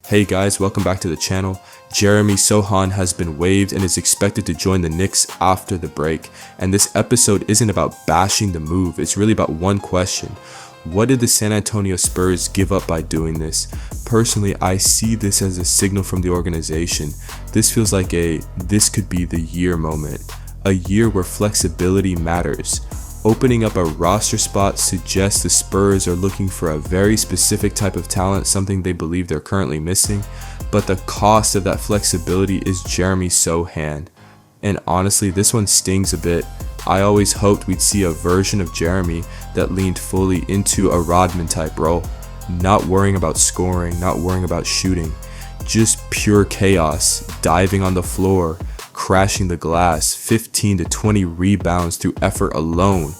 Hey guys, welcome back to the channel. Jeremy Sohan has been waived and is expected to join the Knicks after the break. And this episode isn't about bashing the move, it's really about one question. What did the San Antonio Spurs give up by doing this? Personally, I see this as a signal from the organization. This feels like this could be the year moment. A year where flexibility matters. Opening up a roster spot suggests the Spurs are looking for a very specific type of talent, something they believe they're currently missing, but the cost of that flexibility is Jeremy Sohan. And honestly, this one stings a bit. I always hoped we'd see a version of Jeremy that leaned fully into a Rodman type role, not worrying about scoring, not worrying about shooting, just pure chaos, diving on the floor, crashing the glass, 15 to 20 rebounds through effort alone.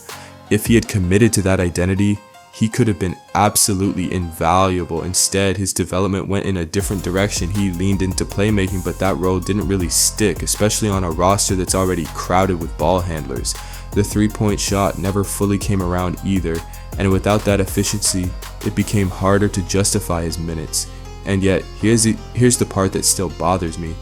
If he had committed to that identity, he could have been absolutely invaluable. Instead, his development went in a different direction. He leaned into playmaking, but that role didn't really stick, especially on a roster that's already crowded with ball handlers. The three-point shot never fully came around either, and without that efficiency, it became harder to justify his minutes. And yet, here's the part that still bothers me.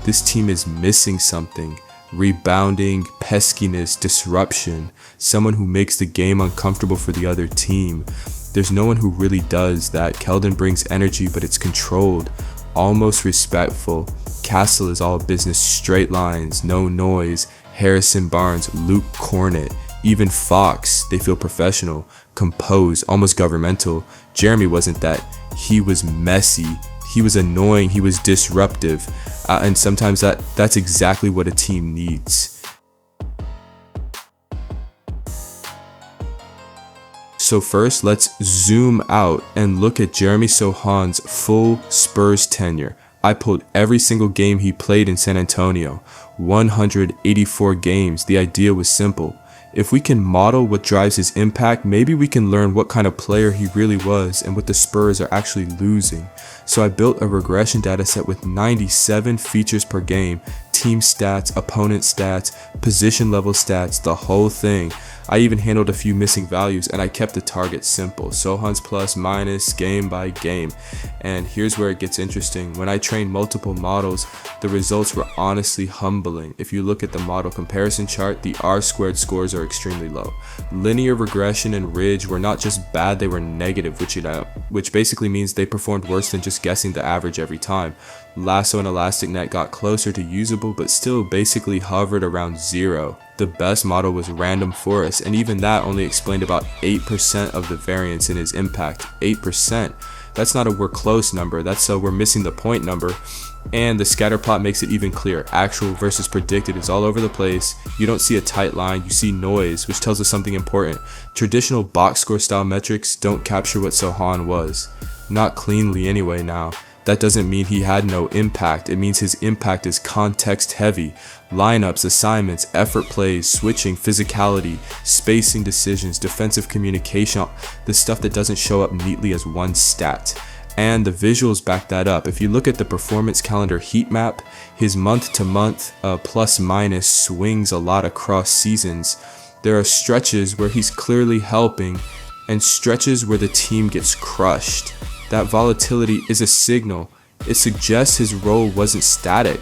This team is missing something. Rebounding, peskiness, disruption, someone who makes the game uncomfortable for the other team. There's no one who really does that. Keldon brings energy, but it's controlled, almost respectful. Castle is all business, straight lines, no noise. Harrison Barnes, Luke Cornett, even Fox, they feel professional, composed, almost governmental. Jeremy wasn't that. He was messy. He was annoying, he was disruptive, and sometimes that's exactly what a team needs. So first, let's zoom out and look at Jeremy Sohan's full Spurs tenure. I pulled every single game he played in San Antonio, 184 games. The idea was simple. If we can model what drives his impact, maybe we can learn what kind of player he really was and what the Spurs are actually losing. So I built a regression data set with 97 features per game, team stats, opponent stats, position level stats, the whole thing. I even handled a few missing values, and I kept the target simple. Sohan's plus minus game by game. And here's where it gets interesting. When I trained multiple models, the results were honestly humbling. If you look at the model comparison chart, the R-squared scores are extremely low. Linear regression and ridge were not just bad, they were negative, which basically means they performed worse than just guessing the average every time. Lasso and Elastic Net got closer to usable, but still basically hovered around 0. The best model was Random Forest, and even that only explained about 8% of the variance in his impact. 8%. That's not a we're close number, that's a we're missing the point number. And the scatter plot makes it even clearer. Actual versus predicted is all over the place. You don't see a tight line, you see noise, which tells us something important. Traditional box score style metrics don't capture what Sohan was. Not cleanly anyway now. That doesn't mean he had no impact, it means his impact is context heavy. Lineups, assignments, effort plays, switching, physicality, spacing decisions, defensive communication, the stuff that doesn't show up neatly as one stat. And the visuals back that up. If you look at the performance calendar heat map, his month to month plus minus swings a lot across seasons. There are stretches where he's clearly helping and stretches where the team gets crushed. That volatility is a signal. It suggests his role wasn't static,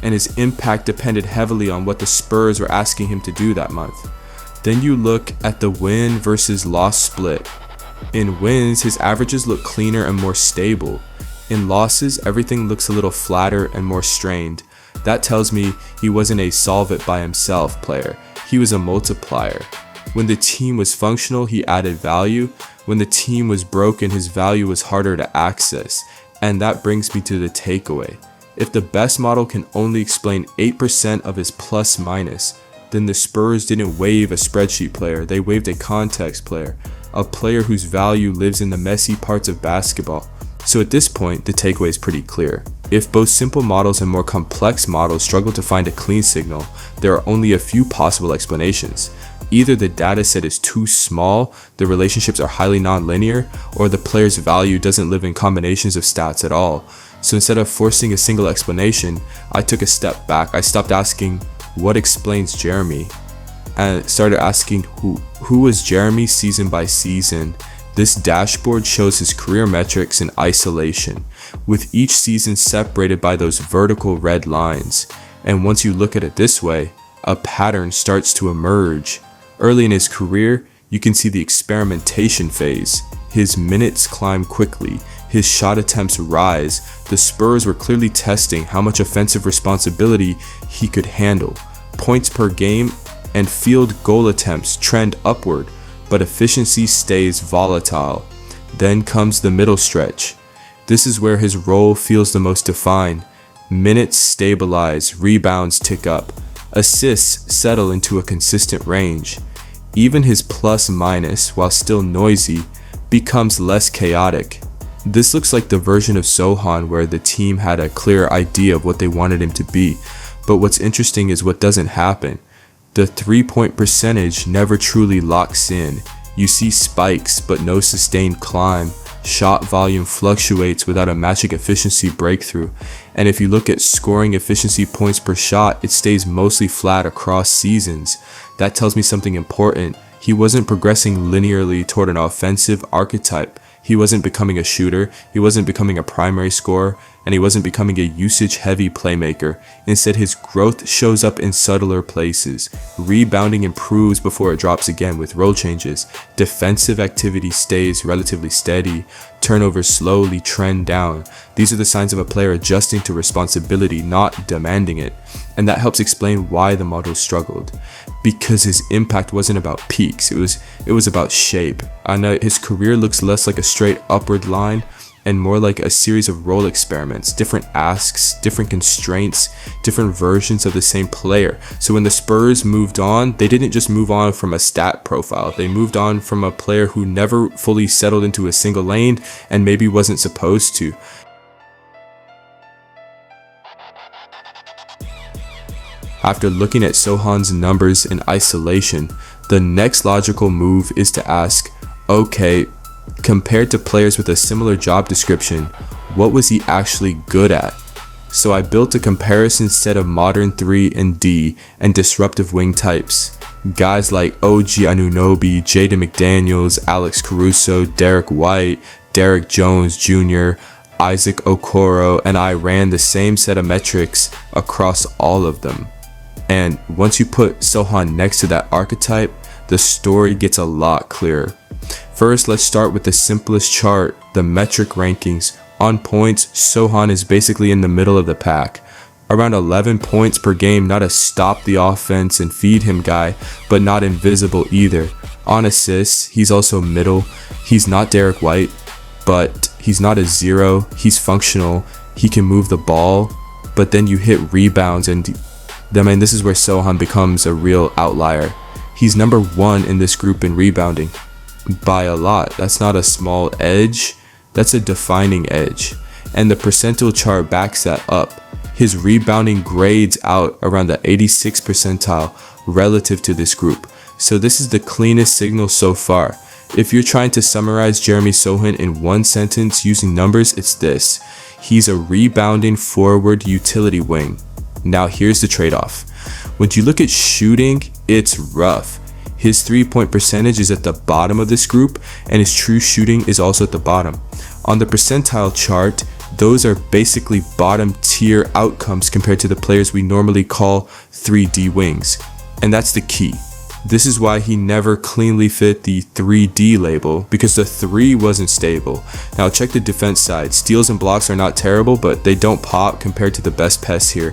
and his impact depended heavily on what the Spurs were asking him to do that month. Then you look at the win versus loss split. In wins, his averages look cleaner and more stable. In losses, everything looks a little flatter and more strained. That tells me he wasn't a solve it by himself player. He was a multiplier. When the team was functional, he added value. When the team was broken, his value was harder to access. And that brings me to the takeaway. If the best model can only explain 8% of his plus minus, then the Spurs didn't waive a spreadsheet player, they waived a context player, a player whose value lives in the messy parts of basketball. So at this point, the takeaway is pretty clear. If both simple models and more complex models struggle to find a clean signal, there are only a few possible explanations. Either the dataset is too small, the relationships are highly nonlinear, or the player's value doesn't live in combinations of stats at all. So instead of forcing a single explanation, I took a step back. I stopped asking, what explains Jeremy? And started asking, who was Jeremy season by season? This dashboard shows his career metrics in isolation, with each season separated by those vertical red lines. And once you look at it this way, a pattern starts to emerge. Early in his career, you can see the experimentation phase. His minutes climb quickly, his shot attempts rise. The Spurs were clearly testing how much offensive responsibility he could handle. Points per game and field goal attempts trend upward, but efficiency stays volatile. Then comes the middle stretch. This is where his role feels the most defined. Minutes stabilize, rebounds tick up, assists settle into a consistent range. Even his plus-minus, while still noisy, becomes less chaotic. This looks like the version of Sohan where the team had a clear idea of what they wanted him to be, but what's interesting is what doesn't happen. The 3-point percentage never truly locks in. You see spikes, but no sustained climb. Shot volume fluctuates without a magic efficiency breakthrough. And if you look at scoring efficiency points per shot, it stays mostly flat across seasons. That tells me something important. He wasn't progressing linearly toward an offensive archetype. He wasn't becoming a shooter, he wasn't becoming a primary scorer, and he wasn't becoming a usage-heavy playmaker. Instead, his growth shows up in subtler places. Rebounding improves before it drops again with role changes. Defensive activity stays relatively steady. Turnovers slowly trend down. These are the signs of a player adjusting to responsibility, not demanding it. And that helps explain why the model struggled. Because his impact wasn't about peaks, it was about shape. And his career looks less like a straight upward line and more like a series of role experiments, different asks, different constraints, different versions of the same player. So when the Spurs moved on, they didn't just move on from a stat profile, they moved on from a player who never fully settled into a single lane and maybe wasn't supposed to. After looking at Sohan's numbers in isolation, the next logical move is to ask, okay, compared to players with a similar job description, what was he actually good at? So I built a comparison set of modern 3 and D and disruptive wing types. Guys like OG Anunoby, Jaden McDaniels, Alex Caruso, Derrick White, Derrick Jones Jr., Isaac Okoro, and I ran the same set of metrics across all of them. And once you put Sohan next to that archetype, the story gets a lot clearer. First, let's start with the simplest chart, the metric rankings. On points, Sohan is basically in the middle of the pack. Around 11 points per game, not a stop the offense and feed him guy, but not invisible either. On assists, he's also middle. He's not Derrick White, but he's not a zero. He's functional. He can move the ball, but then you hit rebounds and this is where Sohan becomes a real outlier. He's number 1 in this group in rebounding. By a lot. That's not a small edge, that's a defining edge. And the percentile chart backs that up. His rebounding grades out around the 86th percentile relative to this group. So this is the cleanest signal so far. If you're trying to summarize Jeremy Sohan in one sentence using numbers, it's this. He's a rebounding forward utility wing. Now here's the trade-off. When you look at shooting, it's rough. His 3-point percentage is at the bottom of this group, and his true shooting is also at the bottom. On the percentile chart, those are basically bottom tier outcomes compared to the players we normally call 3D wings. And that's the key. This is why he never cleanly fit the 3D label, because the 3 wasn't stable. Now check the defense side. Steals and blocks are not terrible, but they don't pop compared to the best pests here.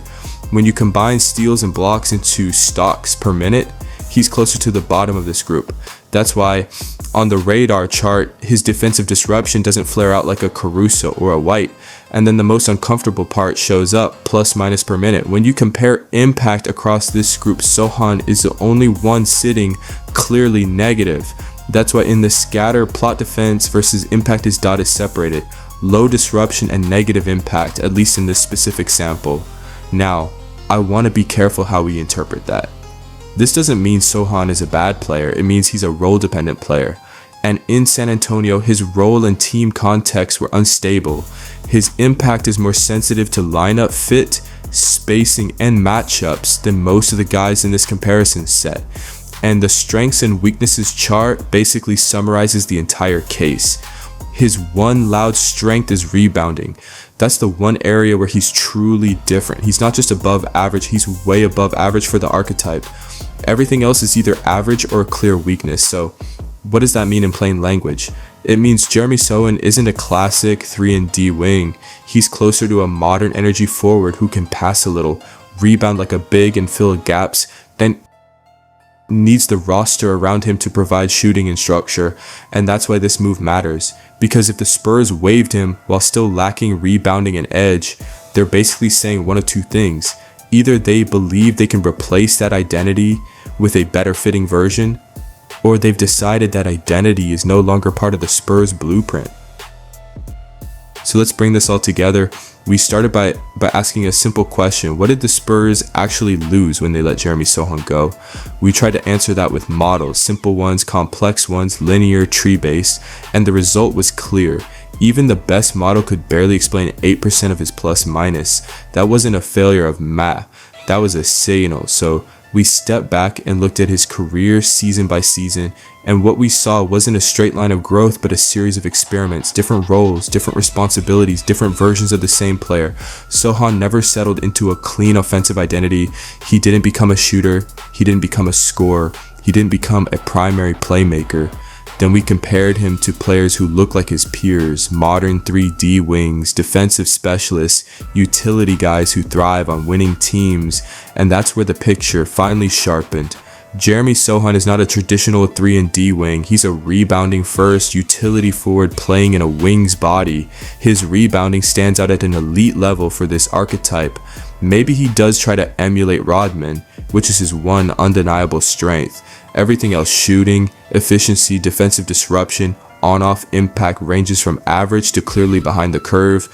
When you combine steals and blocks into stocks per minute, he's closer to the bottom of this group. That's why on the radar chart, his defensive disruption doesn't flare out like a Caruso or a White. And then the most uncomfortable part shows up, plus minus per minute. When you compare impact across this group, Sohan is the only one sitting clearly negative. That's why in the scatter, plot defense versus impact is dotted separated. Low disruption and negative impact, at least in this specific sample. Now, I want to be careful how we interpret that. This doesn't mean Sohan is a bad player, it means he's a role-dependent player. And in San Antonio, his role and team context were unstable. His impact is more sensitive to lineup fit, spacing, and matchups than most of the guys in this comparison set. And the strengths and weaknesses chart basically summarizes the entire case. His one loud strength is rebounding. That's the one area where he's truly different. He's not just above average, he's way above average for the archetype. Everything else is either average or a clear weakness. So what does that mean in plain language? It means Jeremy Sohan isn't a classic 3-and-D wing. He's closer to a modern energy forward who can pass a little, rebound like a big and fill gaps, then needs the roster around him to provide shooting and structure. And that's why this move matters. Because if the Spurs waived him while still lacking rebounding and edge, they're basically saying one of two things. Either they believe they can replace that identity with a better fitting version, or they've decided that identity is no longer part of the Spurs blueprint. So let's bring this all together. We started by asking a simple question. What did the Spurs actually lose when they let Jeremy Sohan go? We tried to answer that with models, simple ones, complex ones, linear, tree-based, and the result was clear. Even the best model could barely explain 8% of his plus minus. That wasn't a failure of math, that was a signal. So we stepped back and looked at his career season by season, and what we saw wasn't a straight line of growth, but a series of experiments, different roles, different responsibilities, different versions of the same player. Sohan never settled into a clean offensive identity. He didn't become a shooter, he didn't become a scorer, he didn't become a primary playmaker. Then we compared him to players who look like his peers, modern 3D wings, defensive specialists, utility guys who thrive on winning teams, and that's where the picture finally sharpened. Jeremy Sohan is not a traditional 3-and-D wing. He's a rebounding first, utility forward playing in a wing's body. His rebounding stands out at an elite level for this archetype. Maybe he does try to emulate Rodman, which is his one undeniable strength. Everything else, shooting, efficiency, defensive disruption, on-off impact, ranges from average to clearly behind the curve.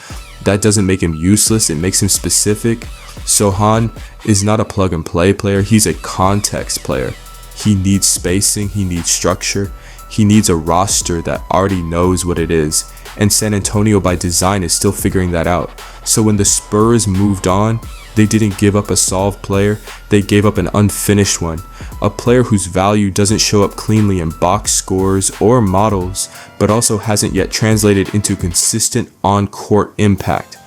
That doesn't make him useless, it makes him specific. Sohan is not a plug-and-play player, he's a context player. He needs spacing, he needs structure, he needs a roster that already knows what it is. And San Antonio by design is still figuring that out. So when the Spurs moved on, they didn't give up a solved player, they gave up an unfinished one. A player whose value doesn't show up cleanly in box scores or models, but also hasn't yet translated into consistent on-court impact.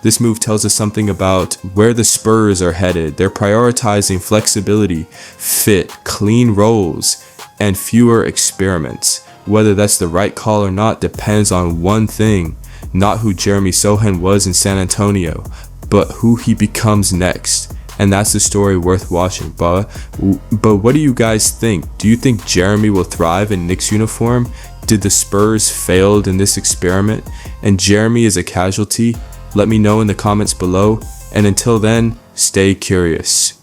This move tells us something about where the Spurs are headed. They're prioritizing flexibility, fit, clean roles, and fewer experiments. Whether that's the right call or not depends on one thing, not who Jeremy Sohan was in San Antonio, but who he becomes next. And that's the story worth watching. But what do you guys think? Do you think Jeremy will thrive in Knicks uniform? Did the Spurs failed in this experiment and Jeremy is a casualty? Let me know in the comments below. And until then, stay curious.